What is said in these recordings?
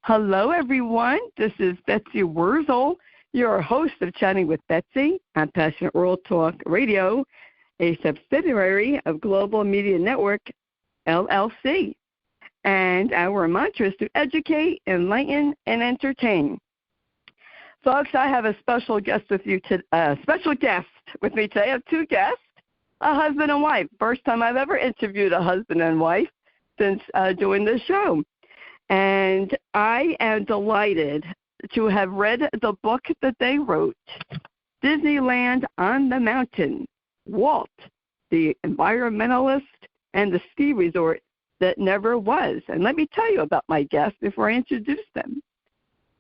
Hello, everyone. This is Betsy Wurzel, your host of Chatting with Betsy on Passionate World Talk Radio, a subsidiary of Global Media Network, LLC. And our mantra is to educate, enlighten, and entertain. Folks, I have a special guest with me today. I have two guests, a husband and wife. First time I've ever interviewed a husband and wife since doing this show. And I am delighted to have read the book that they wrote, Disneyland on the Mountain, Walt, the Environmentalist, and the Ski Resort That Never Was. And let me tell you about my guests before I introduce them.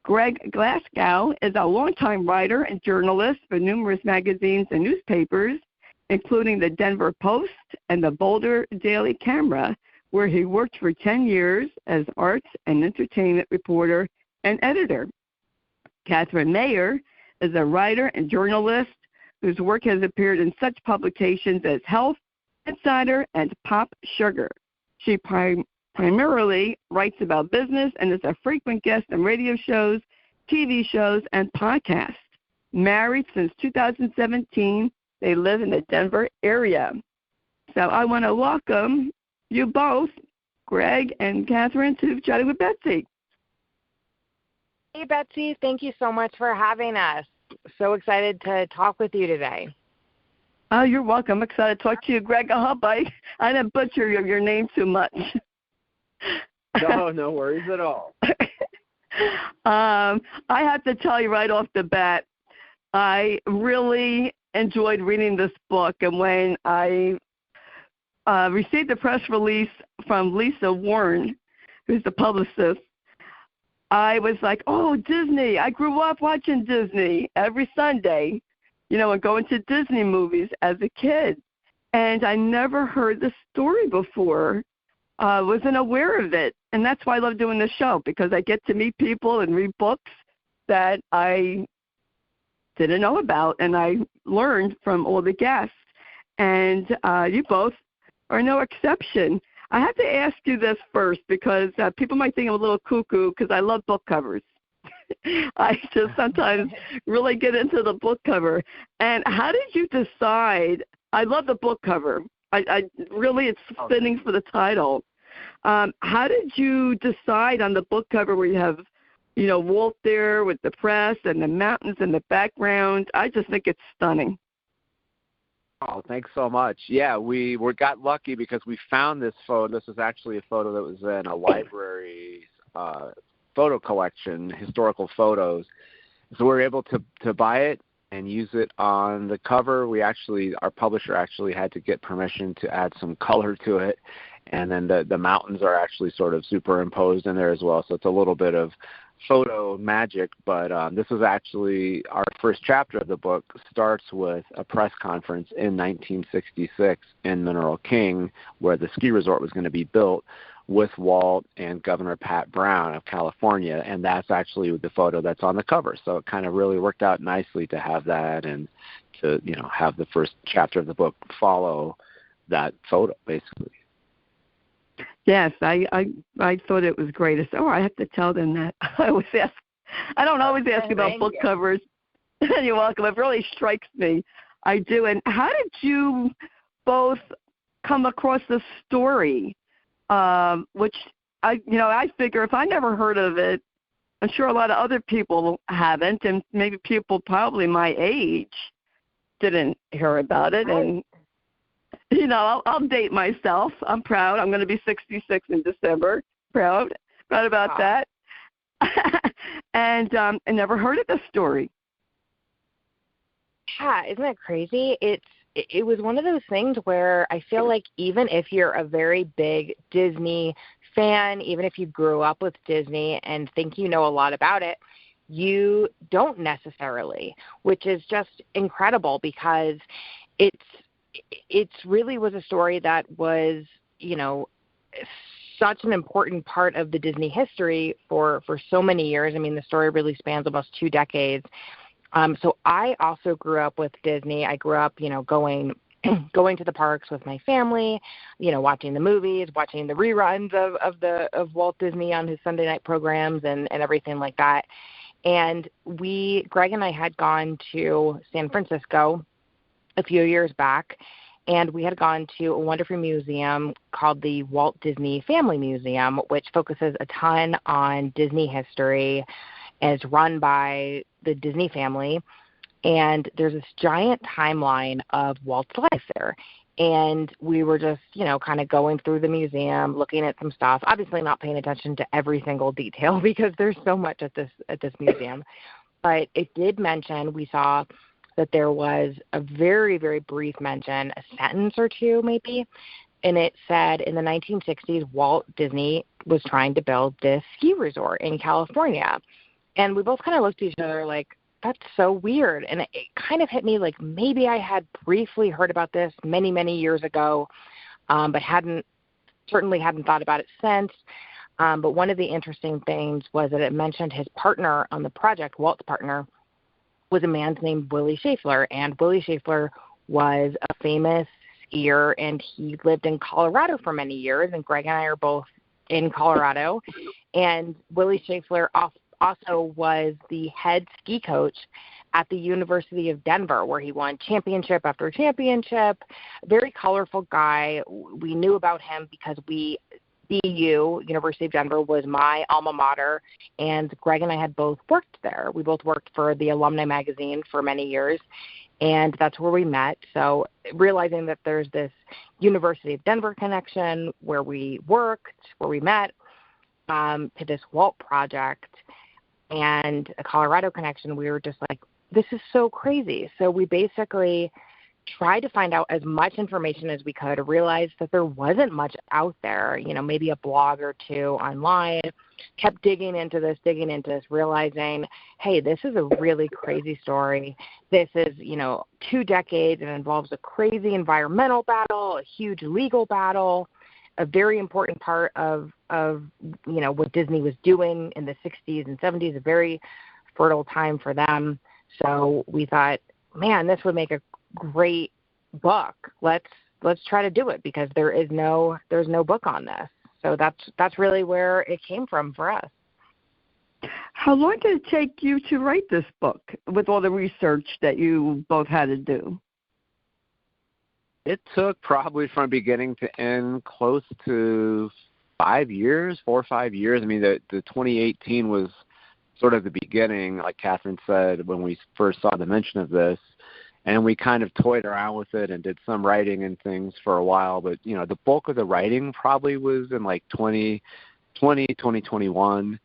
Greg Glasgow is a longtime writer and journalist for numerous magazines and newspapers, including the Denver Post and the Boulder Daily Camera, where he worked for 10 years as arts and entertainment reporter and editor. Kathryn Mayer is a writer and journalist whose work has appeared in such publications as Health, Insider, and Pop Sugar. She primarily writes about business and is a frequent guest on radio shows, TV shows, and podcasts. Married since 2017, they live in the Denver area. So I want to welcome you both, Greg and Kathryn, to Chatting with Betsy. Hey, Betsy. Thank you so much for having us. So excited to talk with you today. Oh, you're welcome. I'm excited to talk to you, Greg. I hope I didn't butcher your name too much. No worries at all. I have to tell you right off the bat, I really enjoyed reading this book, and when I received the press release from Lisa Warren, who's the publicist, I was like, oh, Disney. I grew up watching Disney every Sunday, and going to Disney movies as a kid. And I never heard the story before. Wasn't aware of it. And that's why I love doing this show, because I get to meet people and read books that I didn't know about, and I learned from all the guests. And you both are no exception. I have to ask you this first because people might think I'm a little cuckoo because I love book covers. I just sometimes really get into the book cover. And how did you decide? I love the book cover. I really, it's fitting for the title. How did you decide on the book cover where you have, Walt there with the press and the mountains in the background? I just think it's stunning. Oh, thanks so much. Yeah, we got lucky because we found this photo. This is actually a photo that was in a library's photo collection, historical photos. So we were able to buy it and use it on the cover. Our publisher actually had to get permission to add some color to it. And then the mountains are actually sort of superimposed in there as well. So it's a little bit of photo magic, but this is actually our first chapter of the book starts with a press conference in 1966 in Mineral King, where the ski resort was going to be built with Walt and Governor Pat Brown of California, and that's actually the photo that's on the cover. So it kind of really worked out nicely to have that and to have the first chapter of the book follow that photo, basically. Yes, I thought it was great. I have to tell them that. I don't always ask about book covers. You're welcome. It really strikes me. I do. And how did you both come across the story? Which I figure if I never heard of it, I'm sure a lot of other people haven't, and maybe people probably my age didn't hear about it. And I'll date myself. I'm proud. I'm going to be 66 in December. Proud about that. And I never heard of the story. Yeah, isn't that crazy? It was one of those things where I feel like even if you're a very big Disney fan, even if you grew up with Disney and think you know a lot about it, you don't necessarily, which is just incredible because it really was a story that was, such an important part of the Disney history for so many years. I mean, the story really spans almost 2 decades. So I also grew up with Disney. I grew up, going going to the parks with my family, watching the movies, watching the reruns of Walt Disney on his Sunday night programs and everything like that. And Greg and I had gone to San Francisco a few years back, and we had gone to a wonderful museum called the Walt Disney Family Museum, which focuses a ton on Disney history and it's run by the Disney family. And there's this giant timeline of Walt's life there. And we were just, kind of going through the museum, looking at some stuff, obviously not paying attention to every single detail because there's so much at this museum. But it did mention, we saw that there was a very, very brief mention, a sentence or two maybe, and it said in the 1960s, Walt Disney was trying to build this ski resort in California. And we both kind of looked at each other like, that's so weird. And it kind of hit me like maybe I had briefly heard about this many, many years ago, but certainly hadn't thought about it since. But one of the interesting things was that it mentioned his partner on the project, Walt's partner, was a man named Willie Schaeffler. And Willie Schaeffler was a famous skier, and he lived in Colorado for many years. And Greg and I are both in Colorado. And Willie Schaeffler also was the head ski coach at the University of Denver, where he won championship after championship. Very colorful guy. We knew about him because BU, University of Denver, was my alma mater, and Greg and I had both worked there. We both worked for the Alumni Magazine for many years, and that's where we met. So realizing that there's this University of Denver connection where we worked, where we met, to this Walt project, and a Colorado connection, we were just like, this is so crazy. So we basically tried to find out as much information as we could, realized that there wasn't much out there, maybe a blog or two online, kept digging into this, realizing, hey, this is a really crazy story. This is, 2 decades. It involves a crazy environmental battle, a huge legal battle, a very important part of what Disney was doing in the 60s and 70s, a very fertile time for them. So we thought, man, this would make a great book. Let's try to do it because there's no book on this. So that's really where it came from for us. How long did it take you to write this book with all the research that you both had to do? It took probably from beginning to end close to 5 years, 4 or 5 years. I mean, the 2018 was sort of the beginning, like Kathryn said, when we first saw the mention of this. And we kind of toyed around with it and did some writing and things for a while. But, the bulk of the writing probably was in like 2020, 2021.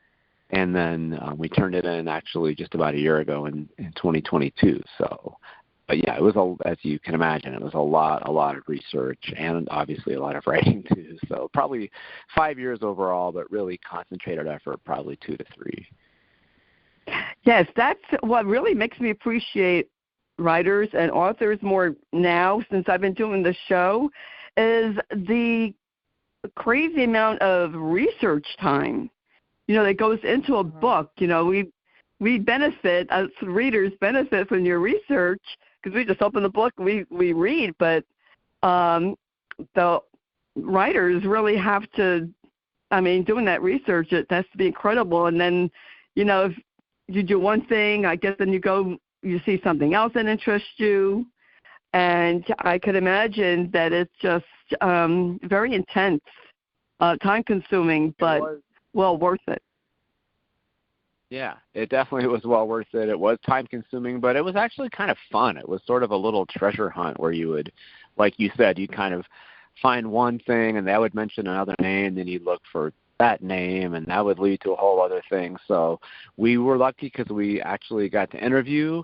And then we turned it in actually just about a year ago in 2022. So, but yeah, it was, as you can imagine, it was a lot of research and obviously a lot of writing too. So probably 5 years overall, but really concentrated effort, probably 2 to 3. Yes, that's what really makes me appreciate writers and authors more now since I've been doing the show is the crazy amount of research time, that goes into a book. We benefit, as readers benefit from your research because we just open the book, we read, but the writers really have to, doing that research, it has to be incredible. And then, if you do one thing, I guess then you see something else that interests you. And I could imagine that it's just very intense, time-consuming, but well worth it. Yeah, it definitely was well worth it. It was time-consuming, but it was actually kind of fun. It was sort of a little treasure hunt where you would, like you said, you'd kind of find one thing and that would mention another name, then you'd look for that name, and that would lead to a whole other thing. So we were lucky because we actually got to interview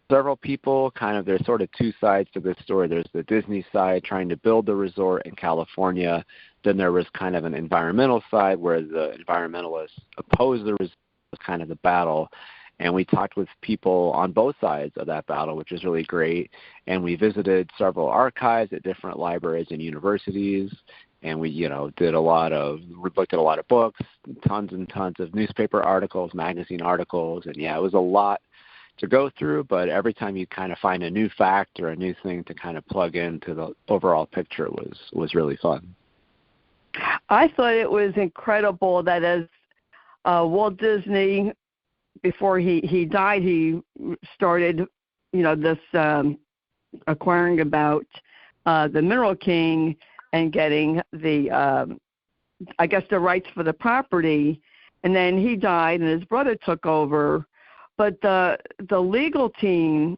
several people. Kind of there's sort of two sides to this story. There's the Disney side trying to build the resort in California. Then there was kind of an environmental side where the environmentalists opposed the resort, kind of the battle. And we talked with people on both sides of that battle, which was really great. And we visited several archives at different libraries and universities. And we, we looked at a lot of books, tons and tons of newspaper articles, magazine articles. And yeah, it was a lot to go through, but every time you kind of find a new fact or a new thing to kind of plug into the overall picture was really fun. I thought it was incredible that as Walt Disney, before he died, he started, this acquiring about the Mineral King and getting the, the rights for the property. And then he died and his brother took over. But the legal team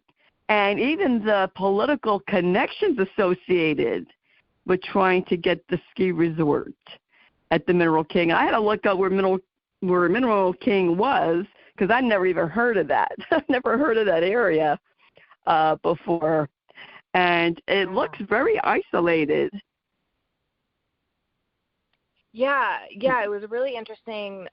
and even the political connections associated with trying to get the ski resort at the Mineral King. I had to look up where Mineral King was, because I never even heard of that. I've never heard of that area before. And it looks very isolated. Yeah, it was a really interesting,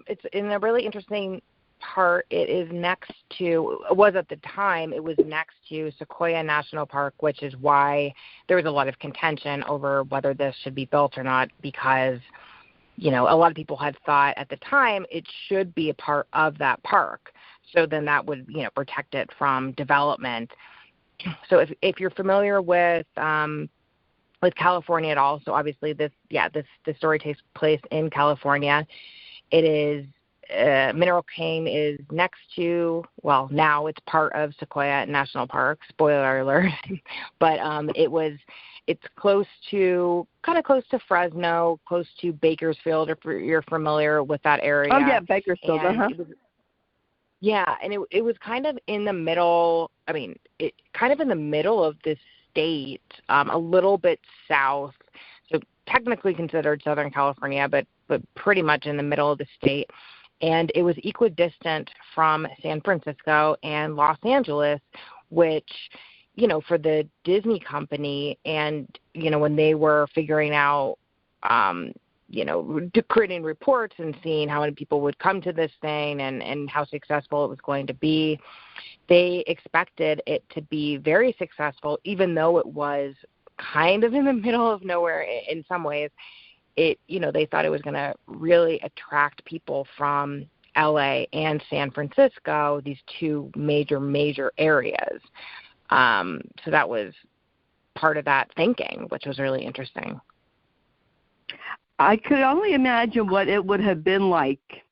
it's in a really interesting part. It is next to, it was at the time, it was next to Sequoia National Park, which is why there was a lot of contention over whether this should be built or not, because, a lot of people had thought at the time it should be a part of that park. So then that would, protect it from development. So if you're familiar with California at all, so obviously this story takes place in California. It is Mineral King is next to, well, now it's part of Sequoia National Park. Spoiler alert, but it's close to Fresno, close to Bakersfield, if you're familiar with that area. Oh yeah, Bakersfield. And it was kind of in the middle. I mean, kind of in the middle of this state, a little bit south, so technically considered Southern California, but pretty much in the middle of the state. And it was equidistant from San Francisco and Los Angeles, which, for the Disney company, and, when they were figuring out, creating reports and seeing how many people would come to this thing and how successful it was going to be, they expected it to be very successful, even though it was kind of in the middle of nowhere in some ways. They thought it was going to really attract people from LA and San Francisco, these two major areas. So that was part of that thinking, which was really interesting. I could only imagine what it would have been like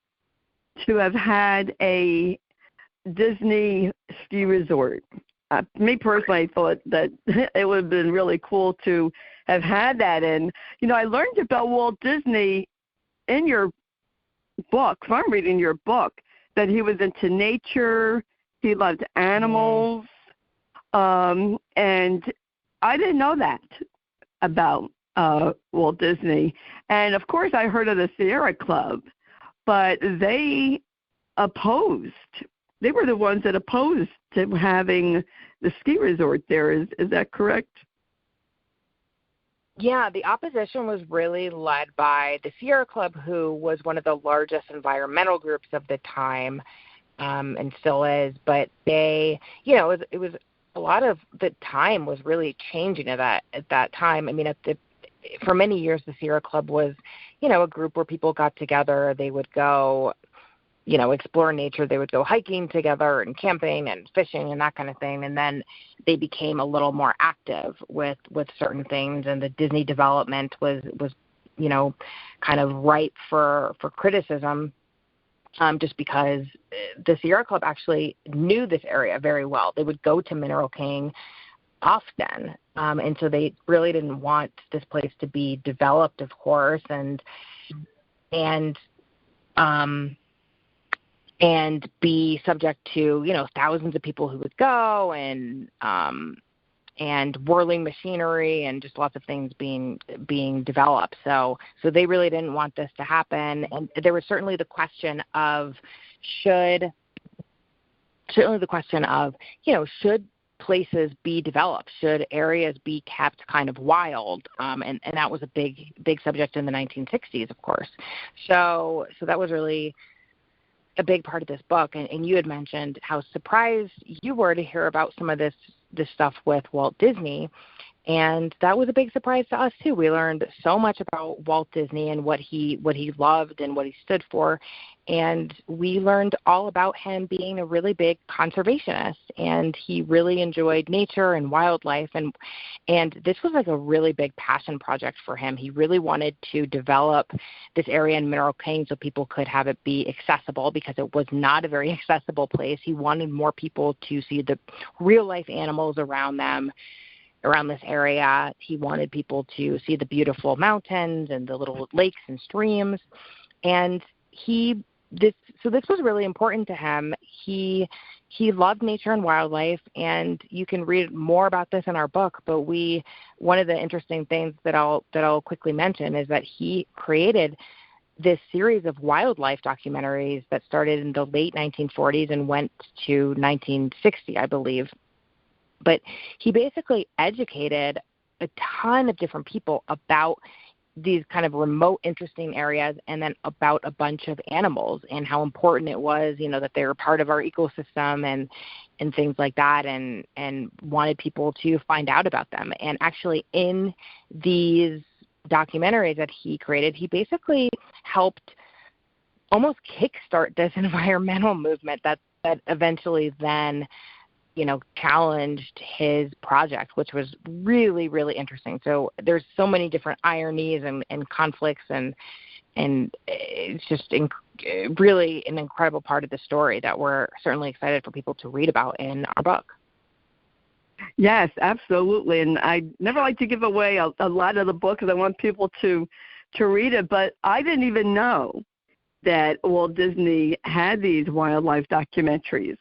to have had a Disney ski resort. Me personally, I thought that it would have been really cool to have had that. And, I learned about Walt Disney in your book. So I'm reading your book, that he was into nature, he loved animals, and I didn't know that about Walt Disney. And, of course, I heard of the Sierra Club, but they opposed. They were the ones that opposed to having the ski resort there. Is that correct? Yeah, the opposition was really led by the Sierra Club, who was one of the largest environmental groups of the time, and still is. But they, it was a lot of the time was really changing at that time. I mean, for many years, the Sierra Club was, a group where people got together. They would go, explore nature. They would go hiking together and camping and fishing and that kind of thing. And then they became a little more active with certain things. And the Disney development was kind of ripe for criticism, just because the Sierra Club actually knew this area very well. They would go to Mineral King often. And so they really didn't want this place to be developed, of course, and be subject to, thousands of people who would go and whirling machinery and just lots of things being developed. So they really didn't want this to happen. And there was certainly the question of should places be developed? Should areas be kept kind of wild? And that was a big subject in the 1960s, of course. So that was really a big part of this book. And you had mentioned how surprised you were to hear about some of this stuff with Walt Disney. And that was a big surprise to us too. We learned so much about Walt Disney and what he loved and what he stood for. And we learned all about him being a really big conservationist, and he really enjoyed nature and wildlife. And this was like a really big passion project for him. He really wanted to develop this area in Mineral King so people could have it be accessible, because it was not a very accessible place. He wanted more people to see the real life animals around them, around this area. He wanted people to see the beautiful mountains and the little lakes and streams. And this was really important to him. He loved nature and wildlife, and you can read more about this in our book. But one of the interesting things that I'll quickly mention is that he created this series of wildlife documentaries that started in the late 1940s and went to 1960, I believe. But he basically educated a ton of different people about these kind of remote, interesting areas, and then about a bunch of animals and how important it was, that they were part of our ecosystem and things like that, and wanted people to find out about them. And actually in these documentaries that he created, he basically helped almost kickstart this environmental movement that eventually then challenged his project, which was really, really interesting. So there's so many different ironies and conflicts, and it's just really an incredible part of the story that we're certainly excited for people to read about in our book. Yes, absolutely. And I never like to give away a lot of the book because I want people to read it, but I didn't even know that Walt Disney had these wildlife documentaries.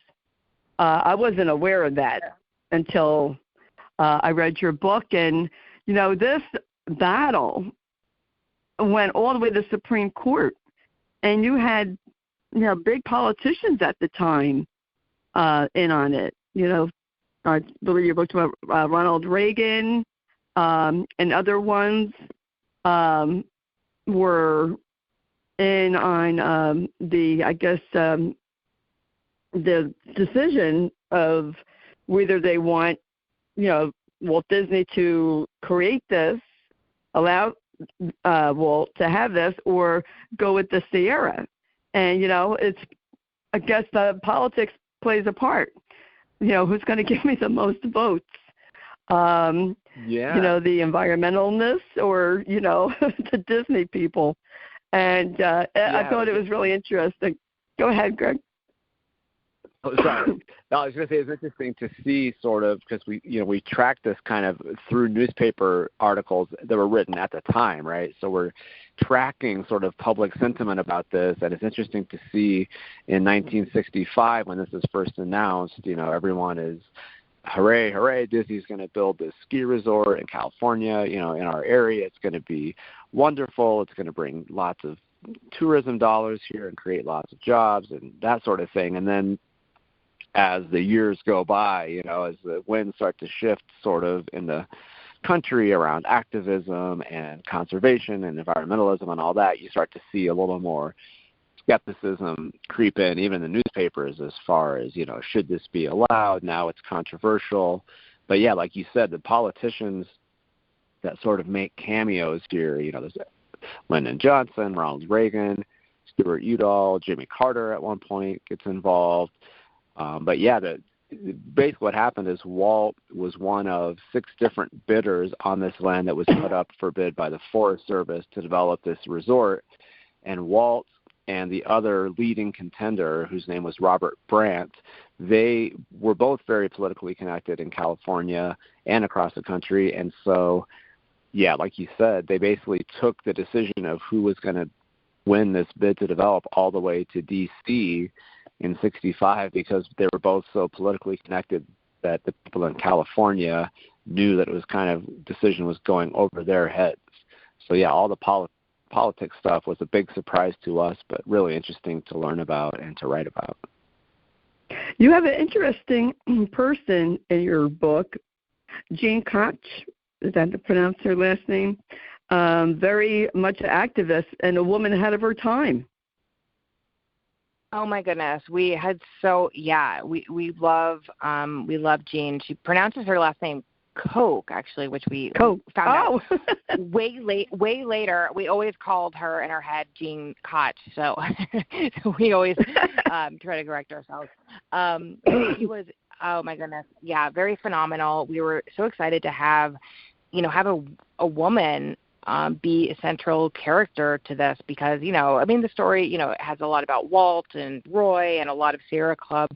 I wasn't aware of that until I read your book. And, this battle went all the way to the Supreme Court. And you had, big politicians at the time in on it. I believe you talked about Ronald Reagan and other ones were in on the decision of whether they want, Walt Disney to create this, allow Walt to have this, or go with the Sierra. And, I guess the politics plays a part. Who's going to give me the most votes? The environmentalists or, the Disney people. And I thought it was really interesting. Go ahead, Greg. Oh, sorry. No, I was going to say it's interesting to see sort of, because we tracked this kind of through newspaper articles that were written at the time, right? So we're tracking sort of public sentiment about this, and it's interesting to see in 1965 when this is first announced, everyone is, hooray, hooray, Disney's going to build this ski resort in California, in our area. It's going to be wonderful. It's going to bring lots of tourism dollars here and create lots of jobs and that sort of thing. And then as the years go by, as the winds start to shift sort of in the country around activism and conservation and environmentalism and all that, you start to see a little more skepticism creep in, even in the newspapers, as far as, should this be allowed? Now it's controversial. But yeah, like you said, the politicians that sort of make cameos here, there's Lyndon Johnson, Ronald Reagan, Stuart Udall, Jimmy Carter at one point gets involved. But yeah, basically what happened is Walt was one of 6 different bidders on this land that was put up for bid by the Forest Service to develop this resort. And Walt and the other leading contender, whose name was Robert Brandt, they were both very politically connected in California and across the country. And so, yeah, like you said, they basically took the decision of who was going to win this bid to develop all the way to D.C. in 65, because they were both so politically connected that the people in California knew that it was kind of decision was going over their heads. So yeah, all the politics stuff was a big surprise to us, but really interesting to learn about and to write about. You have an interesting person in your book, Jeanne Koch. Is that to pronounce her last name? Very much an activist and a woman ahead of her time. Oh my goodness, we love Jeanne. She pronounces her last name Coke, actually, which we Coke. found out way later. We always called her in our head Jeanne Koch, so we always try to correct ourselves. She was, oh my goodness, yeah, very phenomenal. We were so excited to have a woman be a central character to this because, the story, it has a lot about Walt and Roy and a lot of Sierra Club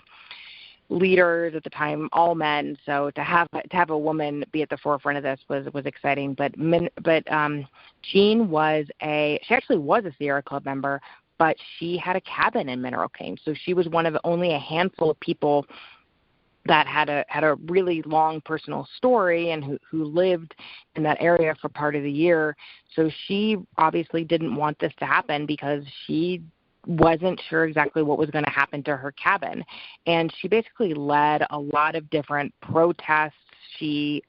leaders at the time, all men. So to have a woman be at the forefront of this was exciting. But Jeanne she actually was a Sierra Club member, but she had a cabin in Mineral King. So she was one of only a handful of people that had a really long personal story and who lived in that area for part of the year. So she obviously didn't want this to happen because she wasn't sure exactly what was going to happen to her cabin. And she basically led a lot of different protests. She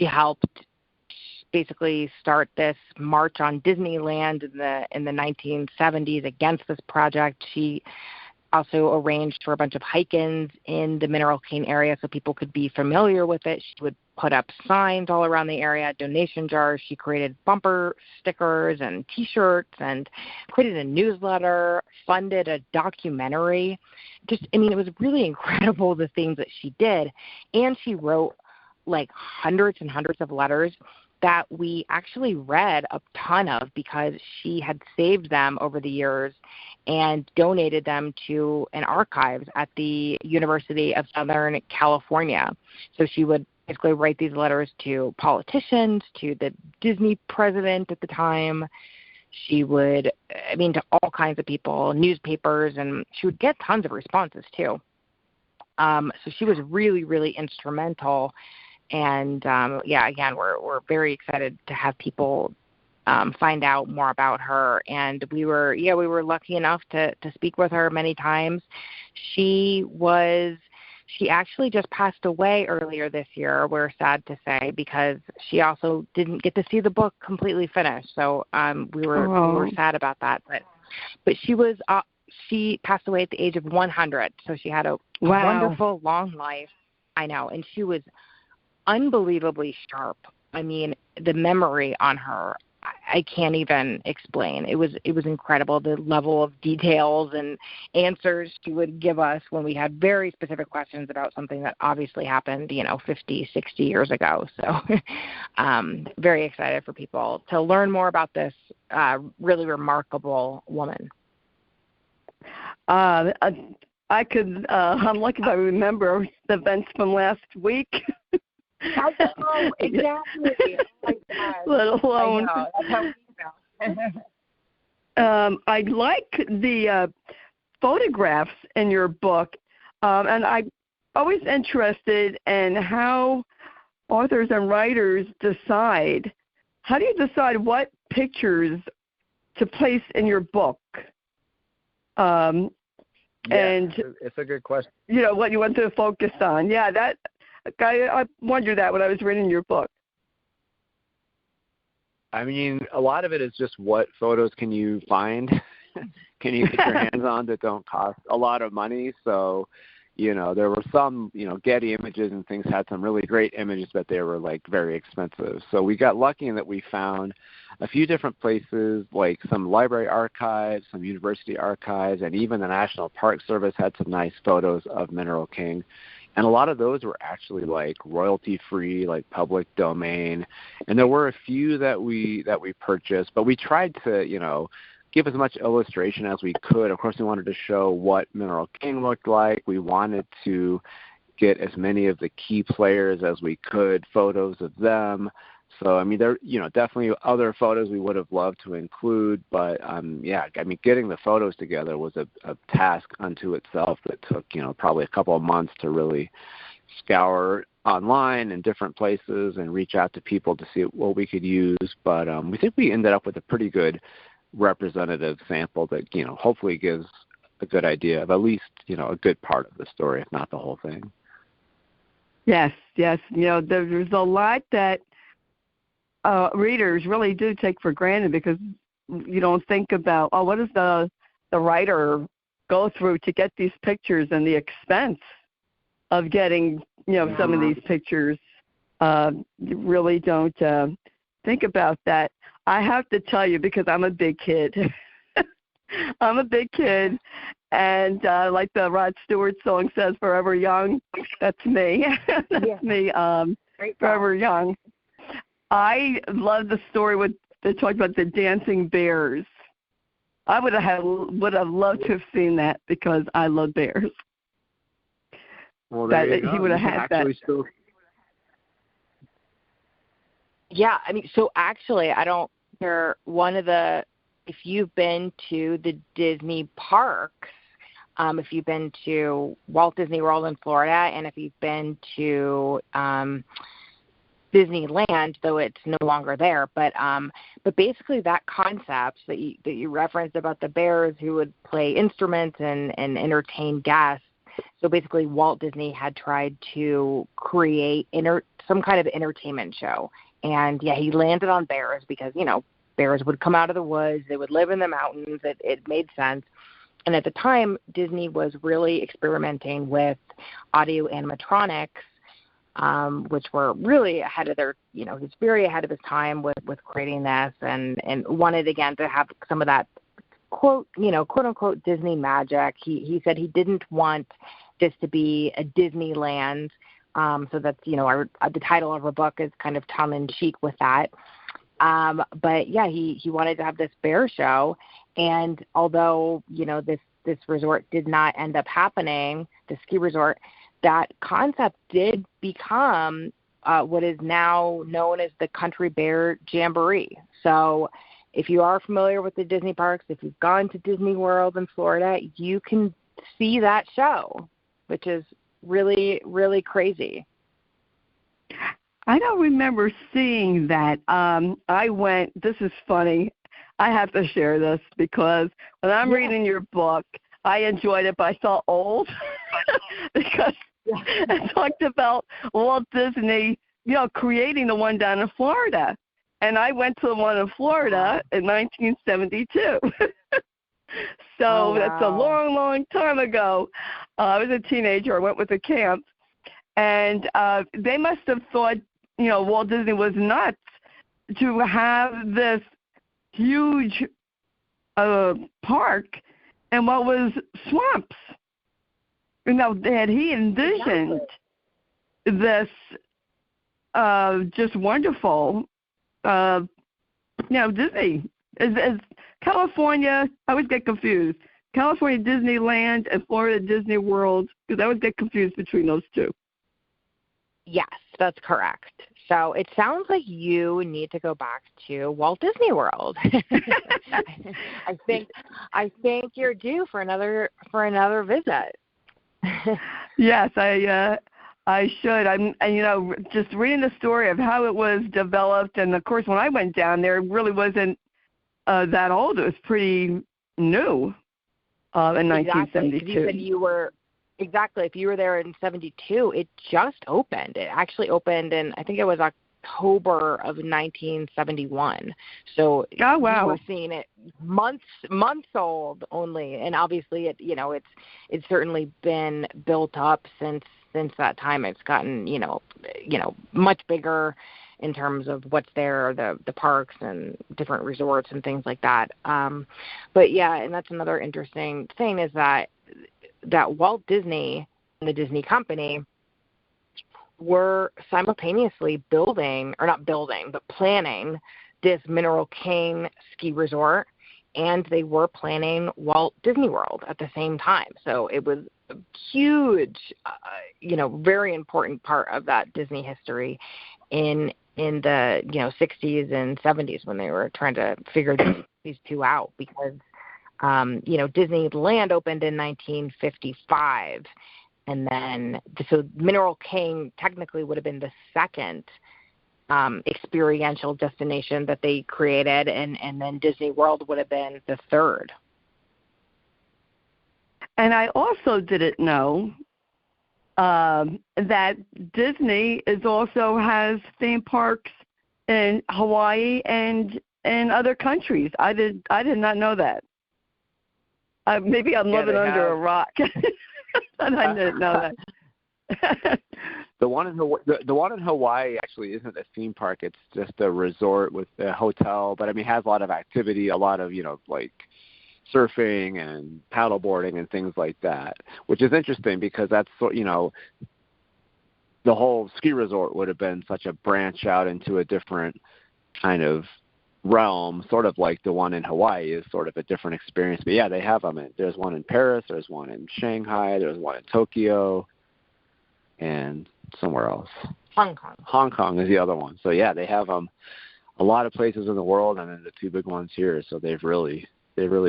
helped basically start this march on Disneyland in the 1970s against this project. She also arranged for a bunch of hike-ins in the Mineral King area so people could be familiar with it. She would put up signs all around the area, donation jars. She created bumper stickers and T-shirts and created a newsletter, funded a documentary. It was really incredible the things that she did. And she wrote like hundreds and hundreds of letters that we actually read a ton of because she had saved them over the years and donated them to an archives at the University of Southern California. So she would basically write these letters to politicians, to the Disney president at the time. She would, to all kinds of people, newspapers, and she would get tons of responses too. So she was really, really instrumental. And again, we're very excited to have people find out more about her. And we were lucky enough to speak with her many times. She actually just passed away earlier this year, we're sad to say, because she also didn't get to see the book completely finished. So we were sad about that. But she passed away at the age of 100. So she had a wonderful long life. I know, and she was unbelievably sharp. The memory on her, I can't even explain. It was incredible, the level of details and answers she would give us when we had very specific questions about something that obviously happened, 50, 60 years ago. So very excited for people to learn more about this really remarkable woman. I'm lucky if I remember the events from last week. I know, exactly. Oh Let alone. I know. That's how we feel. I like the photographs in your book, and I'm always interested in how authors and writers decide. How do you decide what pictures to place in your book? And it's a good question. What you want to focus on. Yeah, I wondered that when I was reading your book. A lot of it is just what photos can you find, can you get your hands on that don't cost a lot of money. So, there were some, Getty Images and things had some really great images, but they were like very expensive. So we got lucky in that we found a few different places, like some library archives, some university archives, and even the National Park Service had some nice photos of Mineral King. And a lot of those were actually like royalty-free, like public domain. And there were a few that we purchased, but we tried to, give as much illustration as we could. Of course, we wanted to show what Mineral King looked like. We wanted to get as many of the key players as we could, photos of them. So, there, definitely other photos we would have loved to include, but, getting the photos together was a task unto itself that took, probably a couple of months to really scour online and different places and reach out to people to see what we could use. But we think we ended up with a pretty good representative sample that, hopefully gives a good idea of at least, a good part of the story, if not the whole thing. Yes. There's a lot that readers really do take for granted because you don't think about, what does the writer go through to get these pictures and the expense of getting, some of these pictures. You really don't think about that. I have to tell you, because I'm a big kid. I'm a big kid, and like the Rod Stewart song says, "Forever Young." That's me. That's me. Forever Young. I love the story with they talked about the dancing bears. I would have loved to have seen that because I love bears. Well, there you go. He would have had that. Yeah, I mean, so actually, I don't hear if you've been to the Disney parks, if you've been to Walt Disney World in Florida, and if you've been to Disneyland, though it's no longer there, but basically that concept that you referenced about the bears who would play instruments and entertain guests. So basically, Walt Disney had tried to create some kind of entertainment show. And, yeah, he landed on bears because, bears would come out of the woods. They would live in the mountains. It made sense. And at the time, Disney was really experimenting with audio animatronics, which were really ahead of he was very ahead of his time with creating this and wanted, again, to have some of that, quote unquote, Disney magic. He said he didn't want this to be a Disneyland. So that's, the title of our book is kind of tongue-in-cheek with that. But, yeah, he wanted to have this bear show. And although, this resort did not end up happening, the ski resort, that concept did become what is now known as the Country Bear Jamboree. So if you are familiar with the Disney parks, if you've gone to Disney World in Florida, you can see that show, which is really, really crazy. I don't remember seeing that. I went, this is funny. I have to share this because when I'm reading your book, I enjoyed it, but I felt old because it talked about Walt Disney, creating the one down in Florida. And I went to the one in Florida in 1972. So that's a long, long time ago. I was a teenager. I went with a camp. And they must have thought, Walt Disney was nuts to have this huge park and what was swamps. That he envisioned this just wonderful, Disney. Is California, I always get confused. California Disneyland and Florida Disney World, because I always get confused between those two. Yes, that's correct. So it sounds like you need to go back to Walt Disney World. I think you're due for another visit. Yes, I should. I'm just reading the story of how it was developed, and of course when I went down there, it really wasn't that old. It was pretty new in 1972. You said you were. Exactly. If you were there in 72, it just opened. It actually opened in, I think it was October of 1971. So oh, wow. You were seeing it months old only. And obviously, it's certainly been built up since that time. It's gotten, much bigger in terms of what's there, the parks and different resorts and things like that. But, yeah, and that's another interesting thing is that Walt Disney and the Disney Company were simultaneously planning this Mineral King ski resort, and they were planning Walt Disney World at the same time. So it was a huge, very important part of that Disney history in the 60s and 70s when they were trying to figure these two out because Disneyland opened in 1955, and then so Mineral King technically would have been the second experiential destination that they created, and then Disney World would have been the third. And I also didn't know that Disney also has theme parks in Hawaii and in other countries. I did not know that. Maybe I'm living under a rock, and I didn't know that. The one in Hawaii actually isn't a theme park. It's just a resort with a hotel, but I mean, it has a lot of activity, a lot of, like surfing and paddleboarding and things like that, which is interesting because that's, the whole ski resort would have been such a branch out into a different kind of realm, sort of like the one in Hawaii is sort of a different experience. But yeah, they have them. There's one in Paris, there's one in Shanghai, there's one in Tokyo, and somewhere else. Hong Kong. Hong Kong is the other one. So yeah, they have a lot of places in the world, and then the two big ones here. So they've really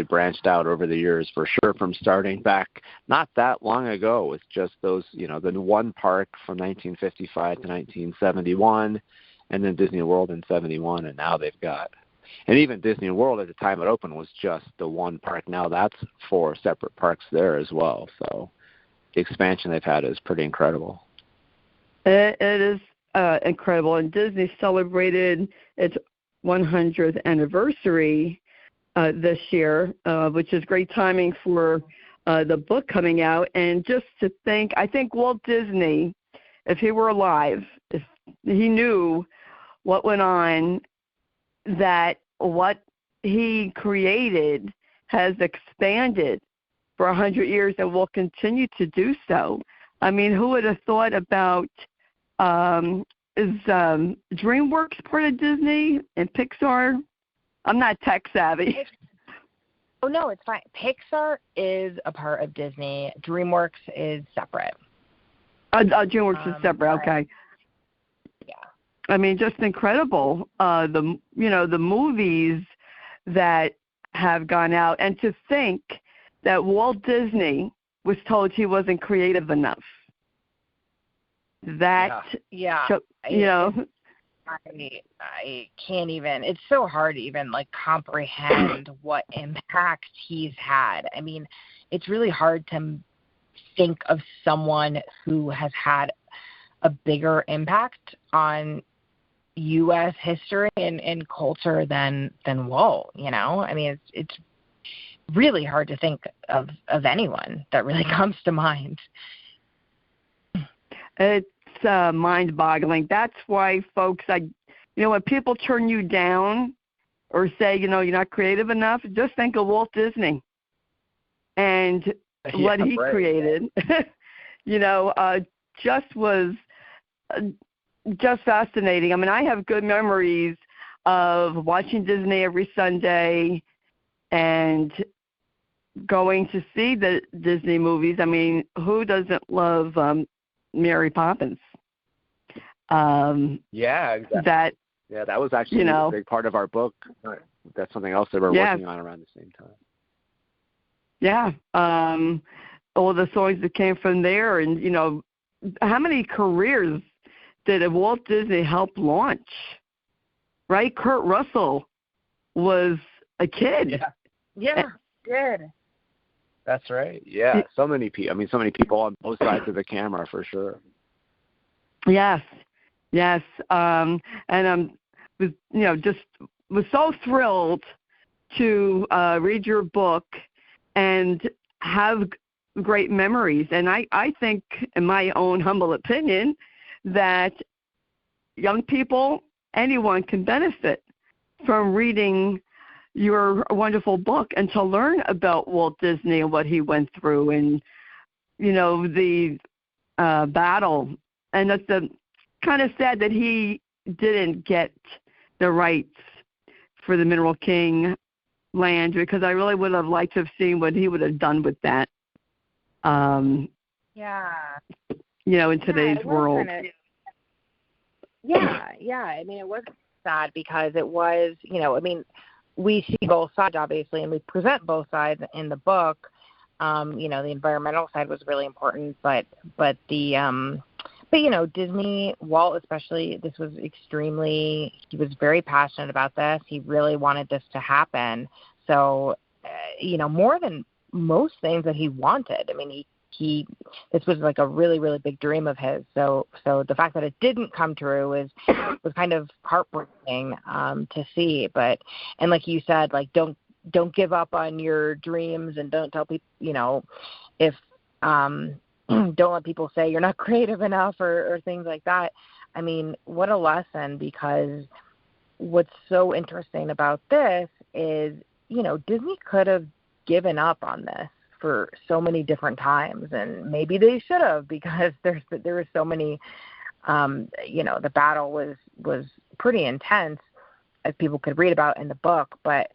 branched out over the years, for sure, from starting back not that long ago with just those, the one park from 1955 to 1971, and then Disney World in 71, and now they've got, and even Disney World at the time it opened was just the one park. Now that's 4 separate parks there as well. So the expansion they've had is pretty incredible. It is incredible, and Disney celebrated its 100th anniversary this year, which is great timing for the book coming out. And just to think, I think Walt Disney, if he were alive, if he knew what went on, that what he created has expanded for 100 years and will continue to do so. I mean, who would have thought about, is DreamWorks part of Disney and Pixar? I'm not tech savvy. Oh, no, it's fine. Pixar is a part of Disney. DreamWorks is separate. DreamWorks is separate, okay. Yeah. I mean, just incredible. The movies that have gone out, and to think that Walt Disney was told he wasn't creative enough. That, yeah. I can't even, it's so hard to even comprehend what impact he's had. I mean, it's really hard to think of someone who has had a bigger impact on U.S. history and culture than Walt, I mean, it's really hard to think of anyone that really comes to mind. It's mind-boggling. That's why, folks, when people turn you down or say, you're not creative enough, just think of Walt Disney and what he created. Just fascinating. I mean, I have good memories of watching Disney every Sunday and going to see the Disney movies. I mean, who doesn't love Mary Poppins? Yeah, exactly. That was actually a big part of our book. That's something else that we're working on around the same time. Yeah. All the songs that came from there, and, how many careers did Walt Disney help launch? Right? Kurt Russell was a kid. Yeah, did. That's right. Yeah, so many people. I mean, so many people on both sides of the camera, for sure. Yes. And was so thrilled to read your book and have great memories. And I think, in my own humble opinion, that young people, anyone can benefit from reading your wonderful book and to learn about Walt Disney and what he went through, and the battle. And it's kind of sad that he didn't get the rights for the Mineral King land, because I really would have liked to have seen what he would have done with that. In today's world. I mean, it was sad because it was, we see both sides, obviously, and we present both sides in the book. The environmental side was really important, but Disney, Walt especially, this was he was very passionate about this. He really wanted this to happen. So, more than most things that he wanted. I mean, this was like a really, really big dream of his. So the fact that it didn't come true was kind of heartbreaking to see. And like you said, don't give up on your dreams, and don't tell people, if don't let people say you're not creative enough or things like that. I mean, what a lesson, because what's so interesting about this is, Disney could have given up on this for so many different times, and maybe they should have, because there was so many, the battle was pretty intense, as people could read about in the book, but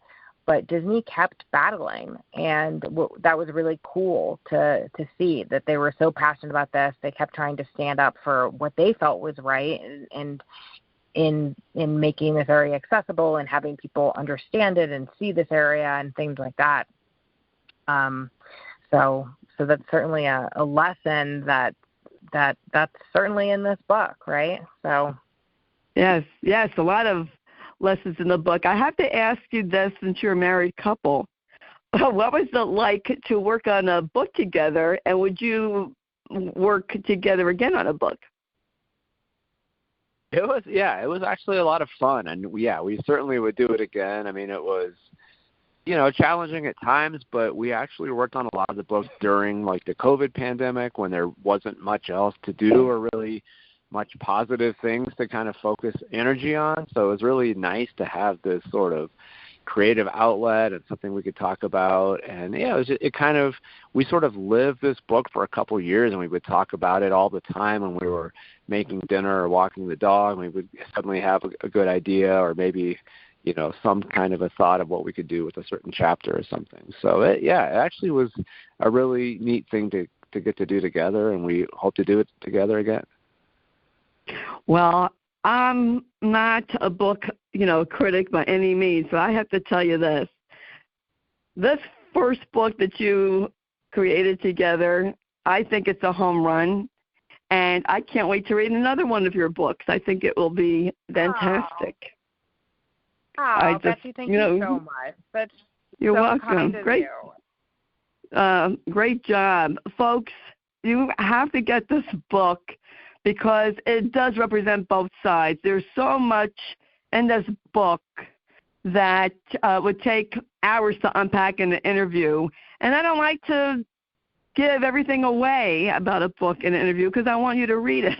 Disney kept battling, and that was really cool to see that they were so passionate about this. They kept trying to stand up for what they felt was right, and in making this area accessible and having people understand it and see this area and things like that. So that's certainly a lesson that's certainly in this book, right? So yes, a lot of lessons in the book. I have to ask you this, since you're a married couple. What was it like to work on a book together, and would you work together again on a book? It was actually a lot of fun, and we certainly would do it again. I mean, it was, challenging at times, but we actually worked on a lot of the books during like the COVID pandemic, when there wasn't much else to do or really much positive things to kind of focus energy on. So it was really nice to have this sort of creative outlet and something we could talk about. And we sort of lived this book for a couple of years, and we would talk about it all the time when we were making dinner or walking the dog. We would suddenly have a good idea, or maybe, some kind of a thought of what we could do with a certain chapter or something. So it actually was a really neat thing to get to do together, and we hope to do it together again. Well, I'm not a book, critic by any means, but I have to tell you this. This first book that you created together, I think it's a home run, and I can't wait to read another one of your books. I think it will be fantastic. Betsy, thank you so much. You're so welcome. Great. Great job. Folks, you have to get this book, because it does represent both sides. There's so much in this book that would take hours to unpack in an interview. And I don't like to give everything away about a book in an interview, because I want you to read it.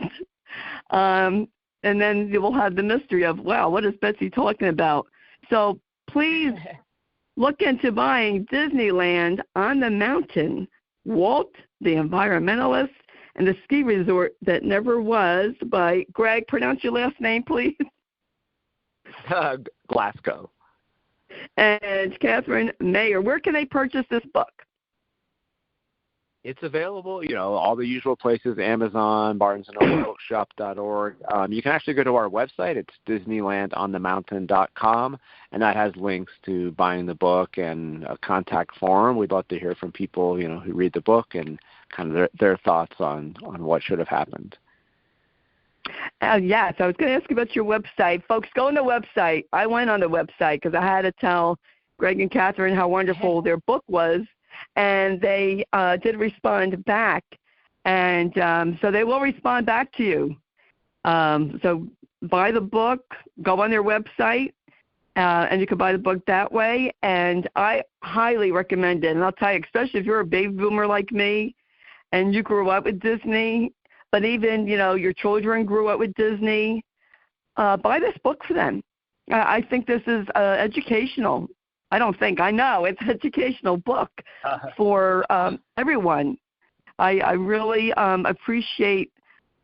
And then you will have the mystery of, wow, what is Betsy talking about? So please look into buying Disneyland on the Mountain, Walt, the Environmentalist, and the Ski Resort That Never Was, by Greg. Pronounce your last name, please. Glasgow. And Kathryn Mayer. Where can they purchase this book? It's available, all the usual places: Amazon, BarnesandNoble.org. You can actually go to our website. It's DisneylandOnTheMountain.com, and that has links to buying the book and a contact form. We'd love to hear from people, who read the book and kind of their thoughts on what should have happened. Yes, I was going to ask you about your website. Folks, go on the website. I went on the website because I had to tell Greg and Kathryn how wonderful their book was, and they did respond back. And so they will respond back to you. So buy the book, go on their website, and you can buy the book that way. And I highly recommend it. And I'll tell you, especially if you're a baby boomer like me and you grew up with Disney, but even, your children grew up with Disney, buy this book for them. I think this is educational. I know it's an educational book for everyone. I really appreciate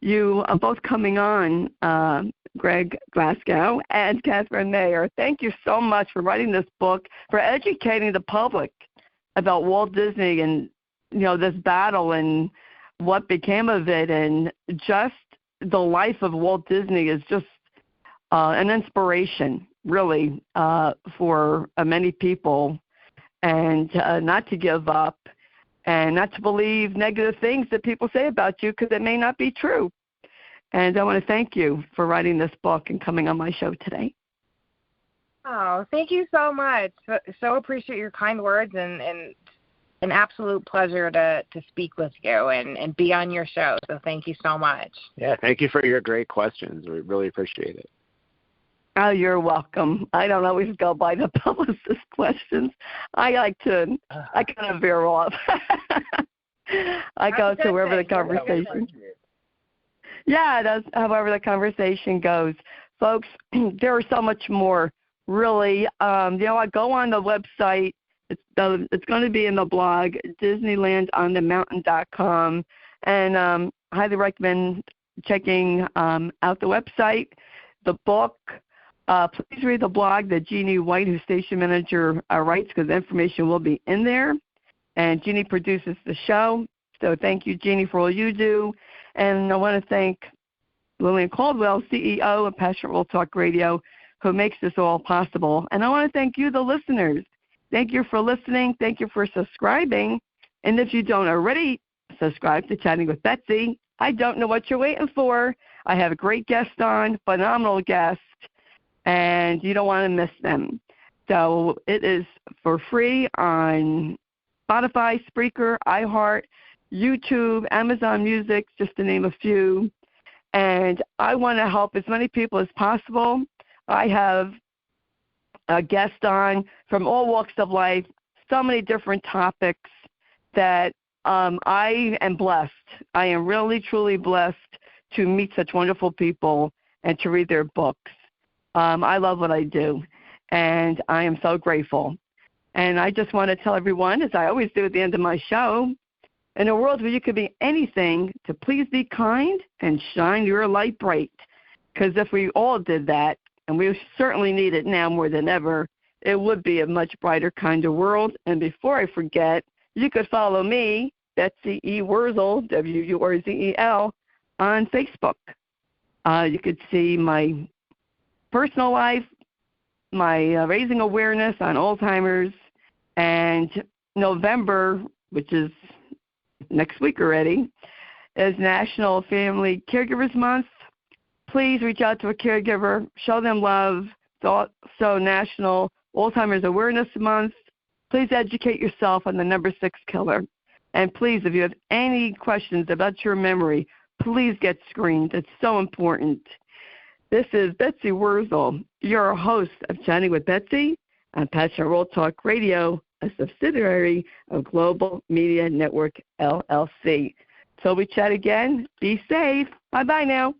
you both coming on, Greg Glasgow and Kathryn Mayer. Thank you so much for writing this book, for educating the public about Walt Disney and, this battle and what became of it, and just the life of Walt Disney is just an inspiration, really, for many people, and not to give up and not to believe negative things that people say about you, because it may not be true. And I want to thank you for writing this book and coming on my show today. Oh, thank you so much. So appreciate your kind words, and an absolute pleasure to speak with you and be on your show. So thank you so much. Yeah, thank you for your great questions. We really appreciate it. Oh, you're welcome. I don't always go by the publicist questions. I kind of veer off. I go to wherever the conversation. Yeah, that's however the conversation goes. Folks, there is so much more, really. I go on the website. It's going to be in the blog, DISNEYLANDONTheMountain.com, and highly recommend checking out the website, the book. Please read the blog that Jeanne White, who's station manager, writes, because the information will be in there. And Jeanne produces the show. So thank you, Jeanne, for all you do. And I want to thank Lillian Cauldwell, CEO of Passionate World Talk Radio, who makes this all possible. And I want to thank you, the listeners. Thank you for listening. Thank you for subscribing. And if you don't already subscribe to Chatting with Betsy, I don't know what you're waiting for. I have a great guest on, phenomenal guest, and you don't want to miss them. So it is for free on Spotify, Spreaker, iHeart, YouTube, Amazon Music, just to name a few. And I want to help as many people as possible. I have a guest on from all walks of life, so many different topics that I am blessed. I am really, truly blessed to meet such wonderful people and to read their books. I love what I do, and I am so grateful. And I just want to tell everyone, as I always do at the end of my show, in a world where you could be anything, to please be kind and shine your light bright. Because if we all did that, and we certainly need it now more than ever, it would be a much brighter, kinder world. And before I forget, you could follow me, Betsy E. Wurzel, Wurzel, on Facebook. You could see my personal life, my raising awareness on Alzheimer's, and November, which is next week already, is National Family Caregivers Month. Please reach out to a caregiver, show them love. It's also National Alzheimer's Awareness Month. Please educate yourself on the number 6 killer. And please, if you have any questions about your memory, please get screened. It's so important. This is Betsy Wurzel, your host of Chatting with Betsy on Passionate World Talk Radio, a subsidiary of Global Media Network, LLC. Till we chat again, be safe. Bye-bye now.